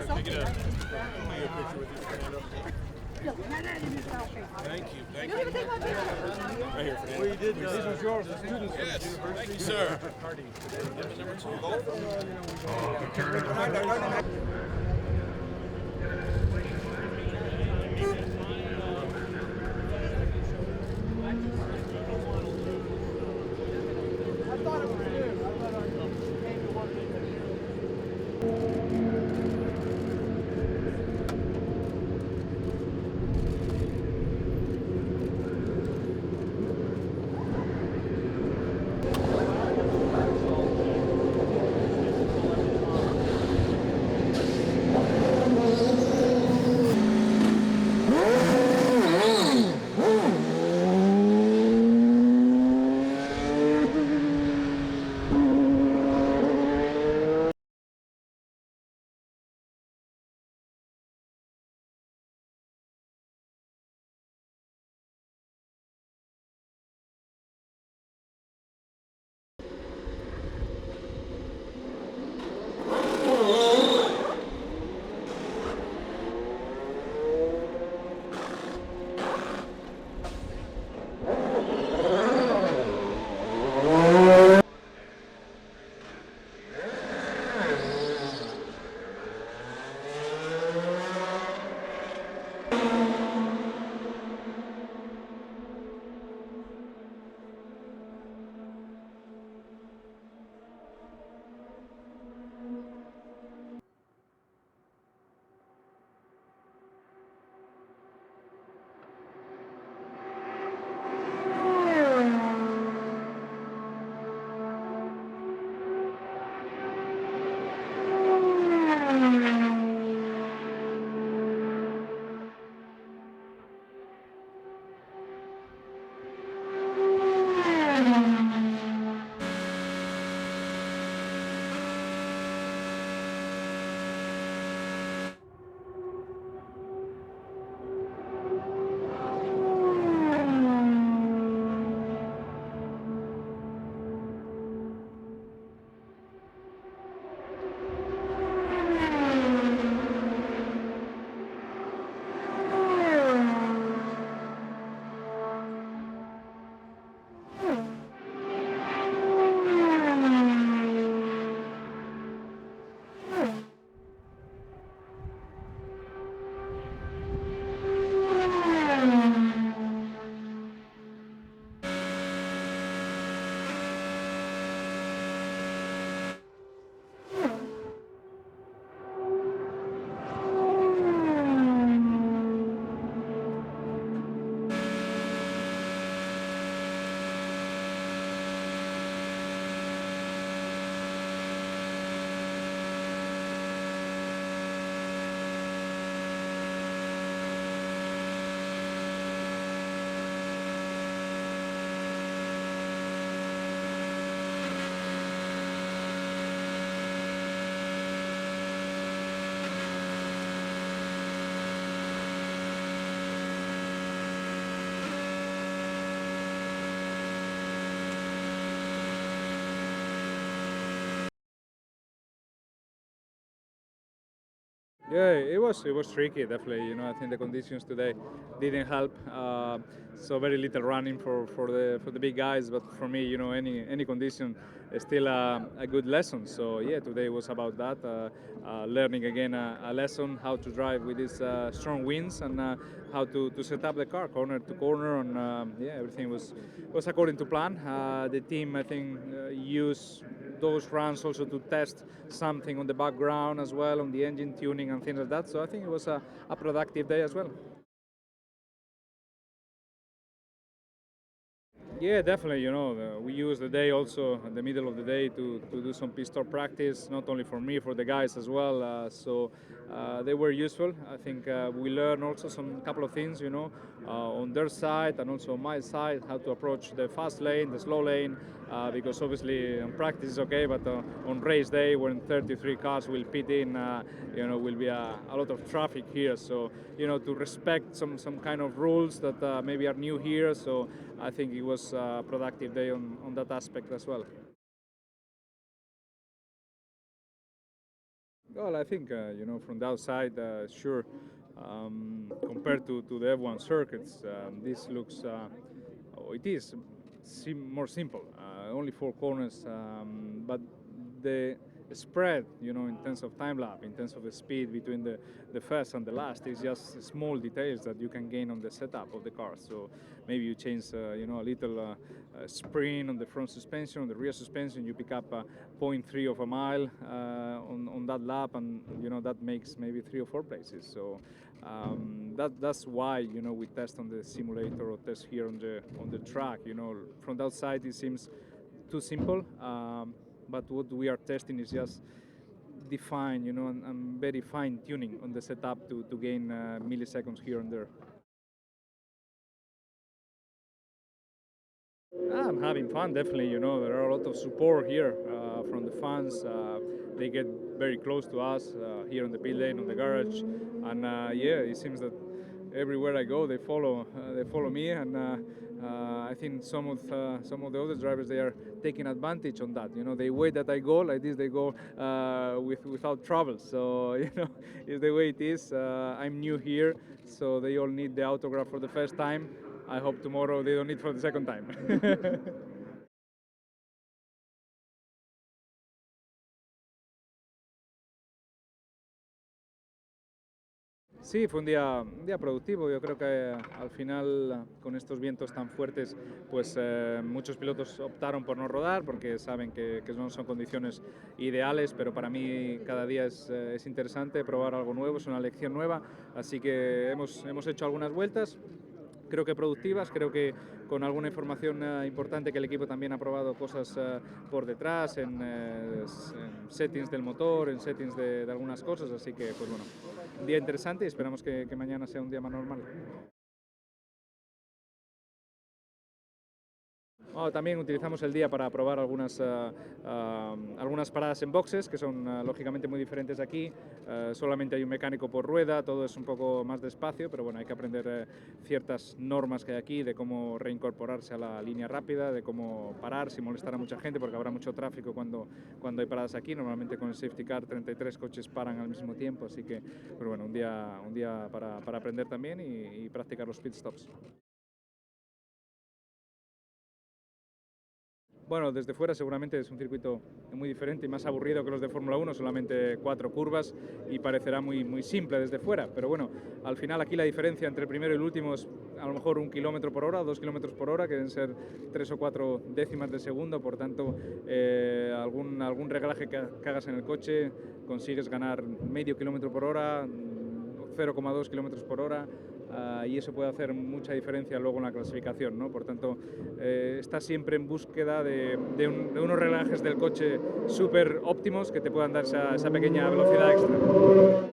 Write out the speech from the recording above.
Pick it up. Get a picture with you, Fernando. Thank you. Thank you. Right here, Fernando. We did. This was yours. The students from Yes. the university. Thank you, sir. Party today. Number 2 gold. Yeah, it was tricky, definitely. I think the conditions today didn't help. So very little running for the big guys, but for me, any condition is still a good lesson. So yeah, today was about that, learning again a lesson how to drive with these strong winds and how to set up the car corner to corner, and yeah, everything was according to plan. The team, I think, used those runs also to test something on the background as well, on the engine tuning and things like that. So I think it was a productive day as well. Yeah, definitely. We use the day also in the middle of the day to do some pistol practice, not only for me, for the guys as well. So they were useful. I think we learned also some couple of things, on their side and also on my side, how to approach the fast lane, the slow lane, because obviously on practice is okay, but on race day when 33 cars will pit in, will be a lot of traffic here. So to respect some kind of rules that maybe are new here. So I think it was a productive day on that aspect as well. Well, I think from the outside, sure. Compared to the F1 circuits, this looks it is more simple. Only four corners, but the spread, in terms of time lap, in terms of the speed between the first and the last, is just small details that you can gain on the setup of the car. So maybe you change, a little spring on the front suspension, on the rear suspension, you pick up 0.3 of a mile on that lap, and that makes maybe 3 or 4 places. So that's why we test on the simulator or test here on the track. From the outside it seems too simple, but what we are testing is just define, and very fine tuning on the setup to gain milliseconds here and there. I'm having fun, definitely. There are a lot of support here from the fans. They get very close to us here on the pit lane, on the garage, and yeah, it seems that everywhere I go, they follow me, and I think some of the other drivers, they are taking advantage on that. They wait that I go like this. They go without trouble. So it's the way it is. I'm new here, so they all need the autograph for the first time. I hope tomorrow they don't need for the second time. Sí, fue un día productivo. Yo creo que al final, con estos vientos tan fuertes, pues muchos pilotos optaron por no rodar porque saben que no son condiciones ideales, pero para mí cada día es interesante probar algo nuevo, es una lección nueva. Así que hemos hecho algunas vueltas, creo que productivas, creo que con alguna información importante, que el equipo también ha probado cosas por detrás, en settings del motor, en settings de algunas cosas, así que pues bueno, un día interesante y esperamos que mañana sea un día más normal. Oh, también utilizamos el día para probar algunas paradas en boxes, que son lógicamente muy diferentes aquí. Solamente hay un mecánico por rueda, todo es un poco más despacio, pero bueno, hay que aprender ciertas normas que hay aquí, de cómo reincorporarse a la línea rápida, de cómo parar sin molestar a mucha gente, porque habrá mucho tráfico cuando hay paradas aquí. Normalmente con el safety car 33 coches paran al mismo tiempo, así que pero bueno, un día para aprender también y practicar los pit stops. Bueno, desde fuera seguramente es un circuito muy diferente y más aburrido que los de Fórmula 1, solamente 4 curvas, y parecerá muy simple desde fuera. Pero bueno, al final aquí la diferencia entre el primero y el último es a lo mejor 1 km/h o 2 km/h, que deben ser 3 o 4 décimas de segundo. Por tanto, algún reglaje que hagas en el coche, consigues ganar medio kilómetro por hora, 0,2 km/h, y eso puede hacer mucha diferencia luego en la clasificación, ¿no? Por tanto, está siempre en búsqueda de unos relajes del coche súper óptimos que te puedan dar esa pequeña velocidad extra.